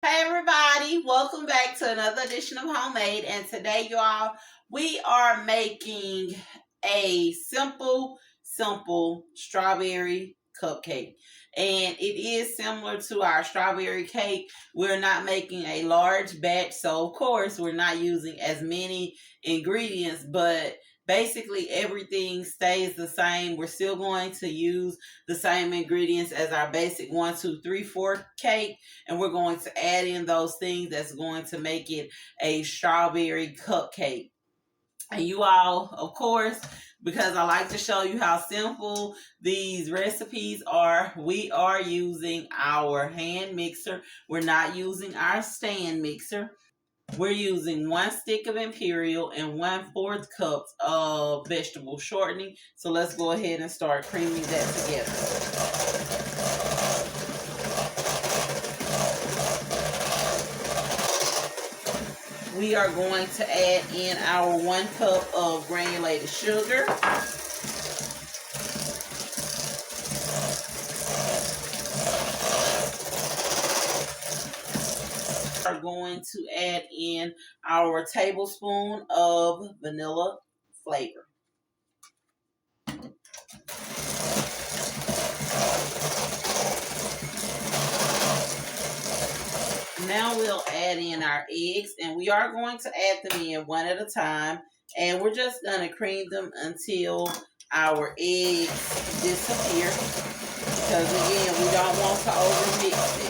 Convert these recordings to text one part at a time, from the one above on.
Hey everybody, welcome back to another edition of Homemade, and today y'all, we are making a simple strawberry cupcake. And it is similar to our strawberry cake. We're not making a large batch, so of course we're not using as many ingredients, but basically everything stays the same. We're still going to use the same ingredients as our basic 1, 2, 3, 4 cake, and we're going to add in those things that's going to make it a strawberry cupcake. And you all, of course, because I like to show you how simple these recipes are, we are using our hand mixer. We're not using our stand mixer. We're using 1 stick of Imperial and 1/4 cup of vegetable shortening. So let's go ahead and start creaming that together. We are going to add in our 1 cup of granulated sugar. We are going to add in our tablespoon of vanilla flavor. Now we'll add in our eggs, and we are going to add them in one at a time, and we're just going to cream them until our eggs disappear, because again, we don't want to overmix it.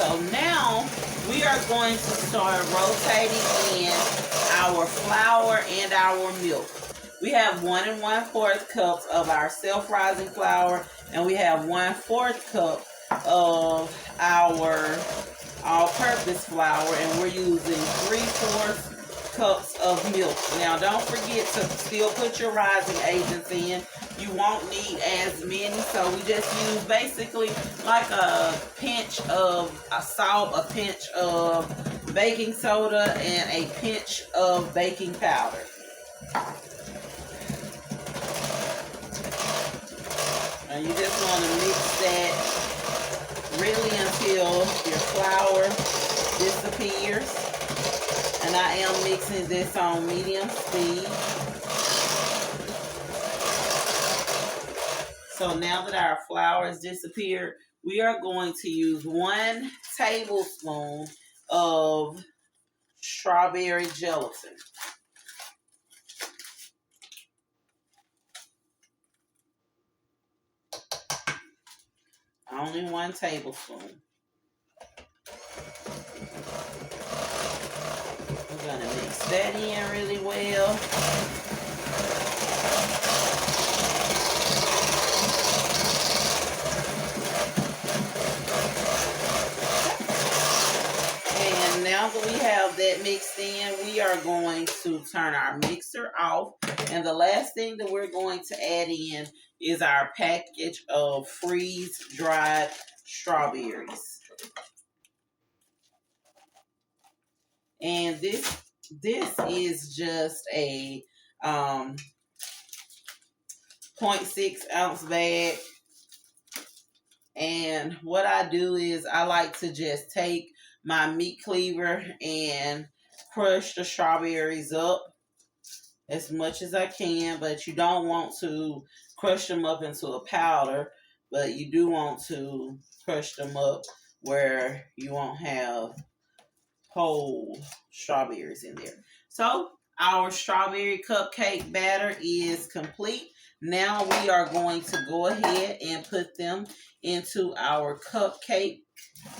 So now we are going to start rotating in our flour and our milk. We have 1 1/4 cups of our self-rising flour, and we have 1/4 cup of our all-purpose flour, and we're using 3/4 cups of milk. Now don't forget to still put your rising agents in. You won't need as many, so we just use basically like a pinch of salt, a pinch of baking soda, and a pinch of baking powder. And you just want to mix that really until your flour disappears. And I am mixing this on medium speed. So now that our flour has disappeared, we are going to use 1 tablespoon of strawberry gelatin. Only 1 tablespoon. We're going to mix that in really well. And now that we have that mixed in, we are going to turn our mixer off. And the last thing that we're going to add in is our package of freeze-dried strawberries. And this is just a 0.6 ounce bag. And what I do is I like to just take my meat cleaver and crush the strawberries up as much as I can, but you don't want to crush them up into a powder, but you do want to crush them up where you won't have whole strawberries in there. So our strawberry cupcake batter is complete. Now we are going to go ahead and put them into our cupcake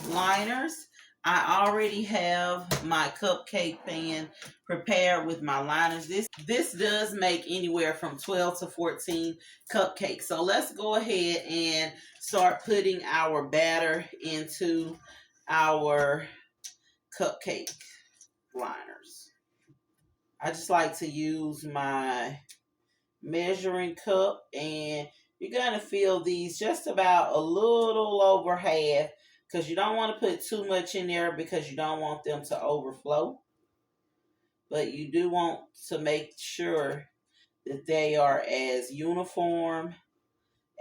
liners. I already have my cupcake pan prepared with my liners. This does make anywhere from 12 to 14 cupcakes. So let's go ahead and start putting our batter into our cupcake liners. I just like to use my measuring cup, and you're going to fill these just about a little over half, because you don't want to put too much in there because you don't want them to overflow. But you do want to make sure that they are as uniform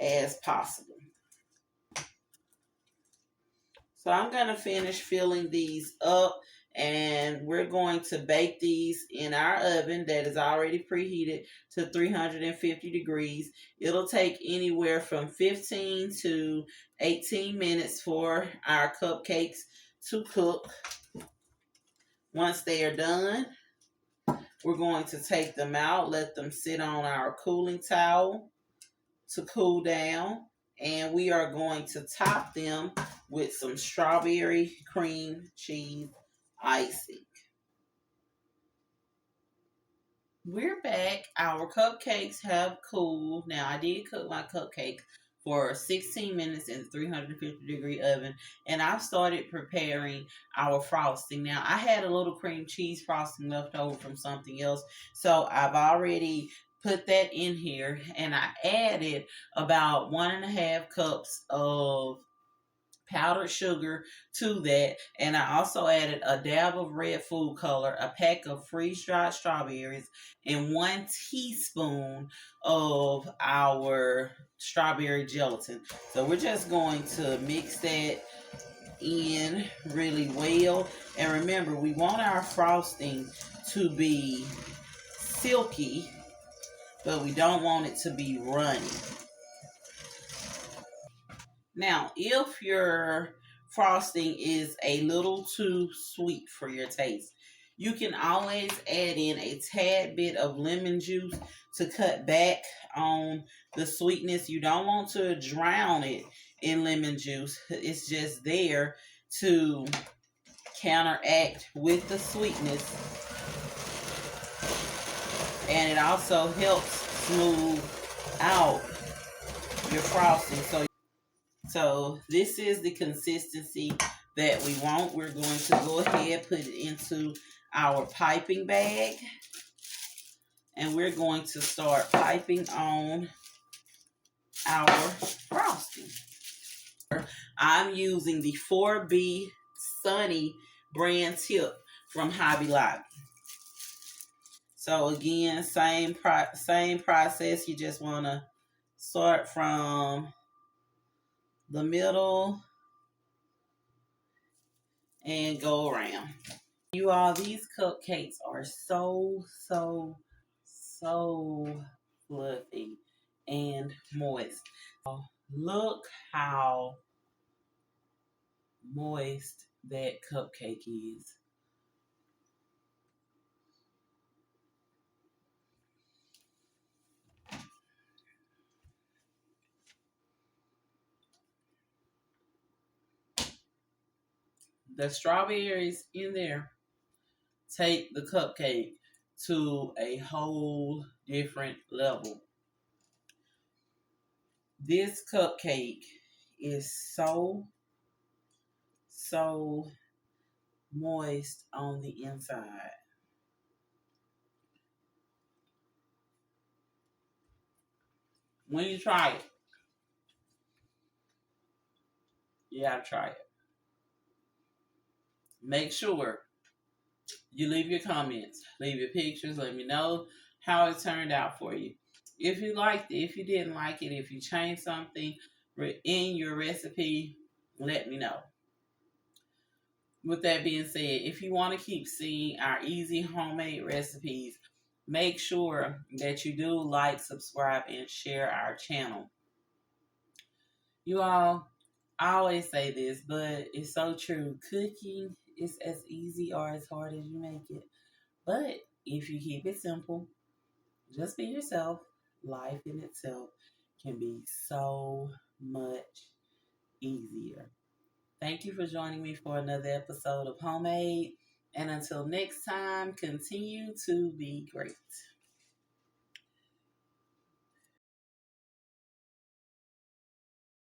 as possible. So I'm going to finish filling these up, and we're going to bake these in our oven that is already preheated to 350 degrees. It'll take anywhere from 15 to 18 minutes for our cupcakes to cook. Once they are done, we're going to take them out, let them sit on our cooling towel to cool down. And we are going to top them with some strawberry cream cheese icing. We're back. Our cupcakes have cooled. Now, I did cook my cupcakes for 16 minutes in the 350 degree oven, and I've started preparing our frosting. Now, I had a little cream cheese frosting left over from something else, so I've already put that in here, and I added about 1.5 cups of powdered sugar to that, and I also added a dab of red food color, a pack of freeze-dried strawberries, and 1 teaspoon of our strawberry gelatin. So we're just going to mix that in really well. And remember, we want our frosting to be silky, but we don't want it to be runny. Now, if your frosting is a little too sweet for your taste, you can always add in a tad bit of lemon juice to cut back on the sweetness. You don't want to drown it in lemon juice. It's just there to counteract with the sweetness. And it also helps smooth out your frosting. So this is the consistency that we want. We're going to go ahead, put it into our piping bag, and we're going to start piping on our frosting. I'm using the 4B Sunny brand tip from Hobby Lobby. So again, same process. You just want to start from the middle and go around. You all, these cupcakes are so fluffy and moist. Look how moist that cupcake is. The strawberries in there take the cupcake to a whole different level. This cupcake is so moist on the inside. When you try it, you gotta try it. Make sure you leave your comments, leave your pictures, let me know how it turned out for you. If you liked it, if you didn't like it, if you changed something in your recipe, let me know. With that being said, if you want to keep seeing our easy homemade recipes, make sure that you do like, subscribe, and share our channel. You all, I always say this, but it's so true. Cooking is as easy or as hard as you make it. But if you keep it simple, just be yourself, life in itself can be so much easier. Thank you for joining me for another episode of Homemade. And until next time, continue to be great.